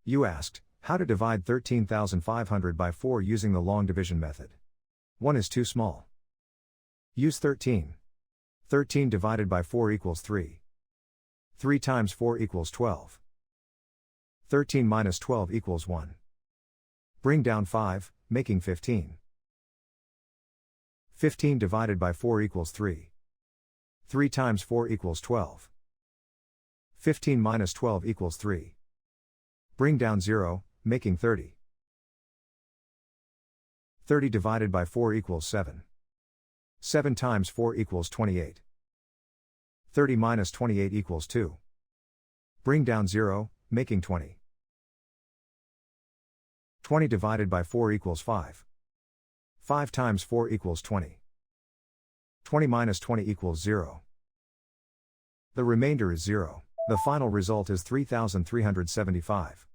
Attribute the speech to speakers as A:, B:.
A: You asked, how to divide 13,500 by 4 using the long division method. 1 is too small. Use 13. 13 divided by 4 equals 3. 3 times 4 equals 12. 13 minus 12 equals 1. Bring down 5, making 15. 15 divided by 4 equals 3. 3 times 4 equals 12. 15 minus 12 equals 3. Bring down 0, making 30. 30 divided by 4 equals 7. 7 times 4 equals 28. 30 minus 28 equals 2. Bring down 0, making 20. 20 divided by 4 equals 5. 5 times 4 equals 20. 20 minus 20 equals 0. The remainder is 0. The final result is 3,375.